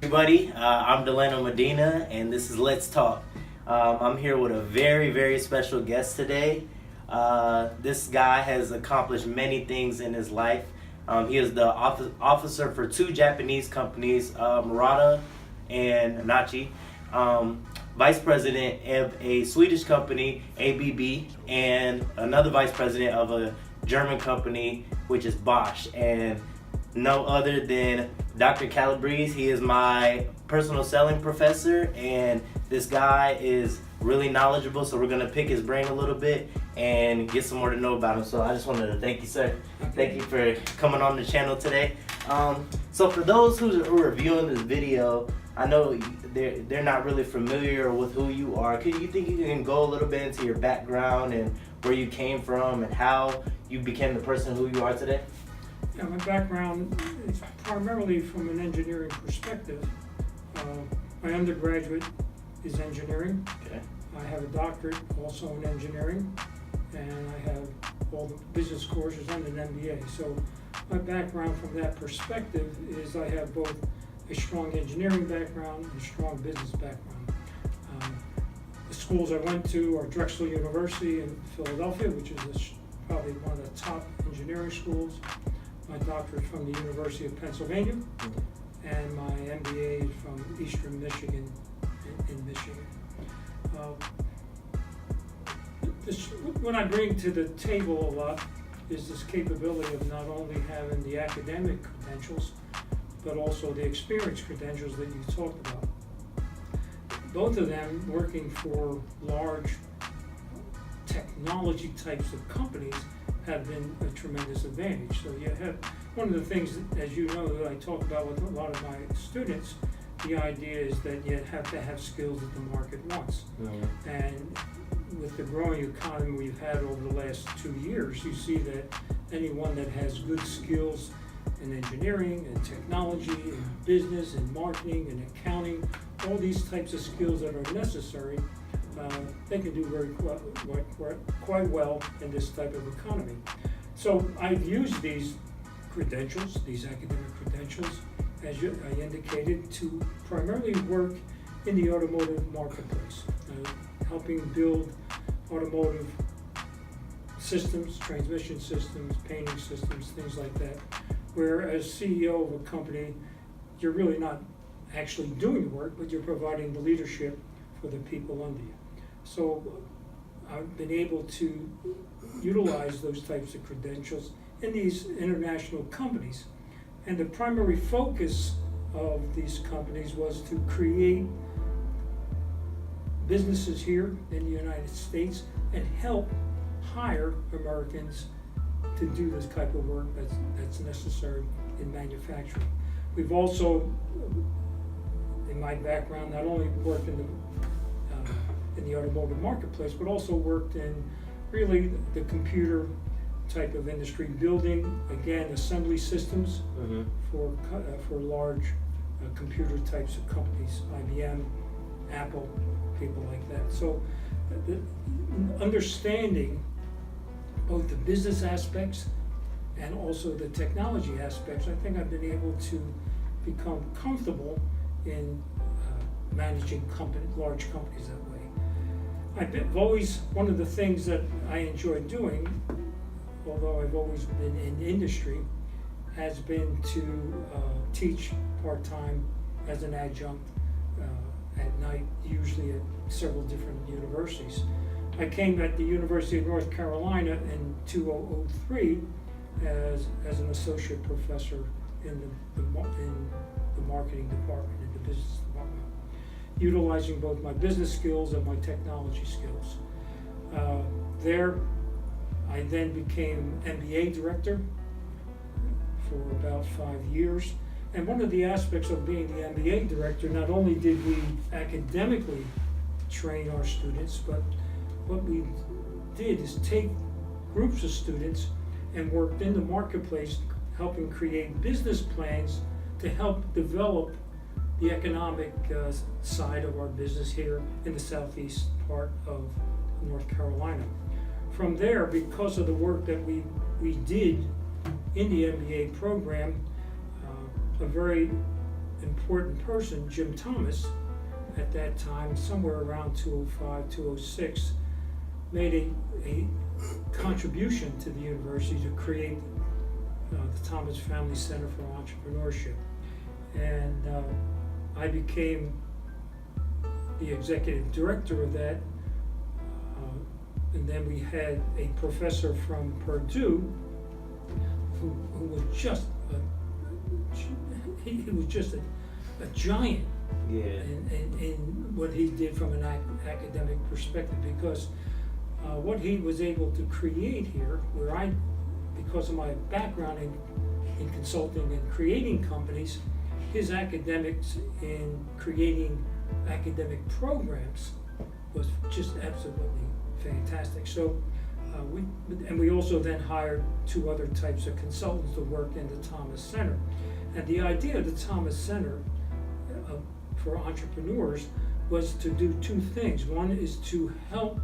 Everybody, I'm Dillano Medina, and this is Let's Talk. I'm here with a very, very special guest today. This guy has accomplished many things in his life. He is the officer for two Japanese companies, Murata and Nachi. Vice president of a Swedish company, ABB, and another vice president of a German company, which is Bosch. And no other than Dr. Calabrese. He is my personal selling professor, and this guy is really knowledgeable, so we're going to pick his brain a little bit and get some more to know about him. So I just wanted to thank you, sir. Thank you for coming on the channel today. So for those who are viewing this video, I know they're not really familiar with who you are. You think you can go a little bit into your background and where you came from and how you became the person who you are today? Yeah, my background is primarily from an engineering perspective. My undergraduate is engineering. Okay. I have a doctorate also in engineering, and I have all the business courses and an MBA. So my background from that perspective is I have both a strong engineering background and a strong business background. The schools I went to are Drexel University in Philadelphia, which is probably one of the top engineering schools. My doctorate from the University of Pennsylvania, and my MBA is from Eastern Michigan in Michigan. What I bring to the table a lot is this capability of not only having the academic credentials, but also the experience credentials that you talked about. Both of them working for large technology types of companies have been a tremendous advantage. So you have one of the things, as you know, that I talk about with a lot of my students, the idea is that you have to have skills that the market wants. Mm-hmm. And with the growing economy we've had over the last 2 years, you see that anyone that has good skills in engineering and technology and business and marketing and accounting, all these types of skills that are necessary, they can do quite well in this type of economy. So I've used these credentials, these academic credentials, as I indicated, to primarily work in the automotive marketplace, helping build automotive systems, transmission systems, painting systems, things like that, where as CEO of a company, you're really not actually doing the work, but you're providing the leadership for the people under you. So I've been able to utilize those types of credentials in these international companies. And the primary focus of these companies was to create businesses here in the United States and help hire Americans to do this type of work that's necessary in manufacturing. We've also, in my background, not only worked in the automotive marketplace, but also worked in really the computer type of industry, building, again, assembly systems for large computer types of companies, IBM, Apple, people like that. So understanding both the business aspects and also the technology aspects, I think I've been able to become comfortable in managing large companies that way. I've always, one of the things that I enjoy doing, although I've always been in industry, has been to teach part-time as an adjunct at night, usually at several different universities. I came at the University of North Carolina in 2003 as an associate professor in the marketing department, in the business department, utilizing both my business skills and my technology skills. There, I then became MBA director for about 5 years. And one of the aspects of being the MBA director, not only did we academically train our students, but what we did is take groups of students and worked in the marketplace, helping create business plans to help develop the economic side of our business here in the southeast part of North Carolina. From there, because of the work that we did in the MBA program, a very important person, Jim Thomas, at that time, somewhere around 205, 206, made a contribution to the university to create the Thomas Family Center for Entrepreneurship. And I became the executive director of that. And then we had a professor from Purdue who was just he was just a giant in what he did from an academic perspective, because what he was able to create here, where I, because of my background in consulting and creating companies, his academics in creating academic programs was just absolutely fantastic. So we also then hired 2 other types of consultants to work in the Thomas Center. And the idea of the Thomas Center for entrepreneurs was to do 2 things. One is to help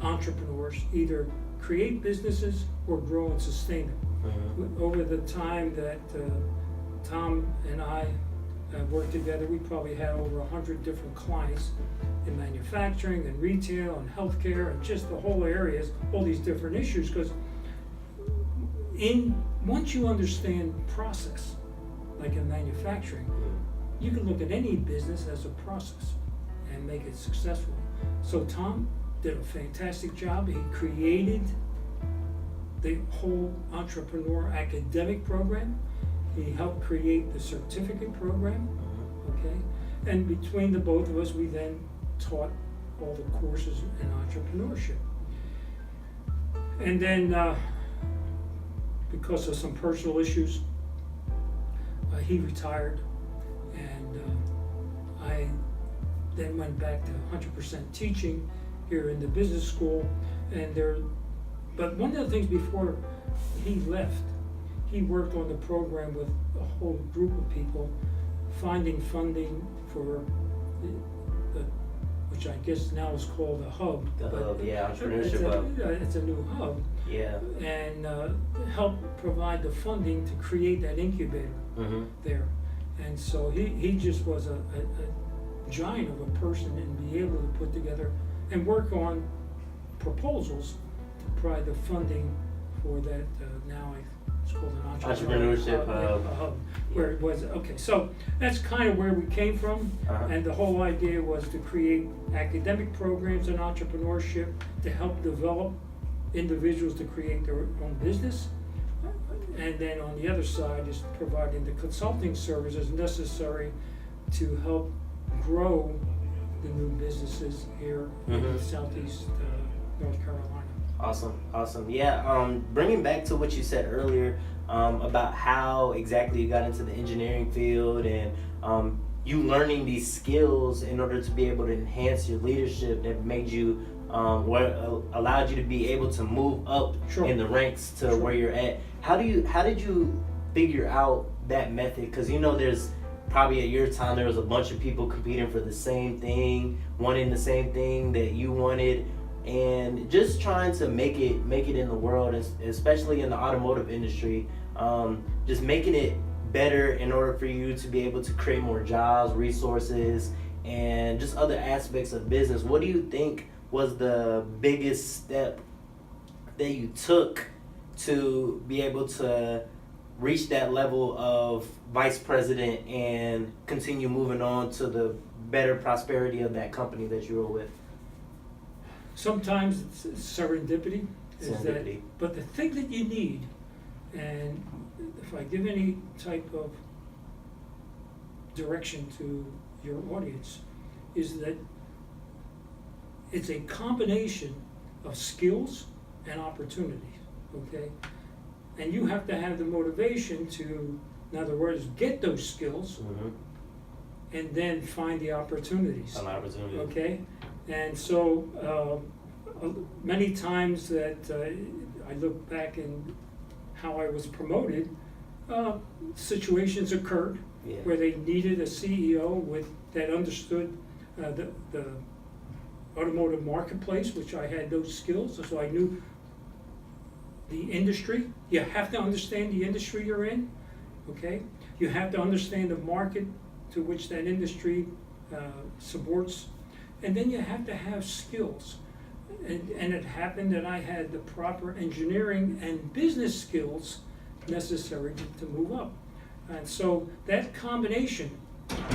entrepreneurs either create businesses or grow and sustain them. Mm-hmm. Over the time that Tom and I worked together, we probably had over 100 different clients in manufacturing and retail and healthcare and just the whole areas, all these different issues, because once you understand process, like in manufacturing, you can look at any business as a process and make it successful. So Tom did a fantastic job. He created the whole entrepreneur academic program. He helped create the certificate program, okay? And between the both of us, we then taught all the courses in entrepreneurship. And then, because of some personal issues, he retired, and I then went back to 100% teaching here in the business school. But one of the things before he left, he worked on the program with a whole group of people, finding funding for which I guess now is called a hub. The hub, yeah, entrepreneurship hub. It's a new hub. Yeah. And help provide the funding to create that incubator there. And so he just was a giant of a person and be able to put together and work on proposals to provide the funding for that. Now it's called an entrepreneurship hub. Where it was, okay, so that's kind of where we came from. And the whole idea was to create academic programs in entrepreneurship to help develop individuals to create their own business. And then on the other side is providing the consulting services necessary to help grow the new businesses here in Southeast North Carolina. Awesome. Yeah, bringing back to what you said earlier about how exactly you got into the engineering field and you learning these skills in order to be able to enhance your leadership that made you, allowed you to be able to move up in the ranks to where you're at. How did you figure out that method? Because there's probably at your time there was a bunch of people competing for the same thing, wanting the same thing that you wanted, and just trying to make it in the world, especially in the automotive industry, just making it better in order for you to be able to create more jobs, resources, and just other aspects of business. What do you think was the biggest step that you took to be able to reach that level of vice president and continue moving on to the better prosperity of that company that you were with? Sometimes it's serendipity. But the thing that you need, and if I give any type of direction to your audience, is that it's a combination of skills and opportunities, okay? And you have to have the motivation to, in other words, get those skills and then find the opportunities. Okay? And so many times that I look back in how I was promoted, situations occurred where they needed a CEO that understood the automotive marketplace, which I had those skills, so I knew the industry. You have to understand the industry you're in, okay? You have to understand the market to which that industry supports, and then you have to have skills. And it happened that I had the proper engineering and business skills necessary to move up. And so that combination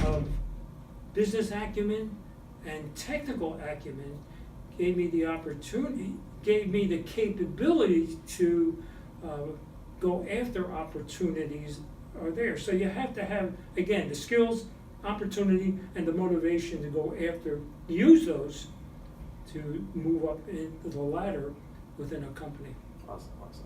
of business acumen and technical acumen gave me the opportunity, gave me the capability to go after opportunities are there. So you have to have, again, the skills, opportunity, and the motivation to go after, use those to move up into the ladder within a company. Awesome, awesome.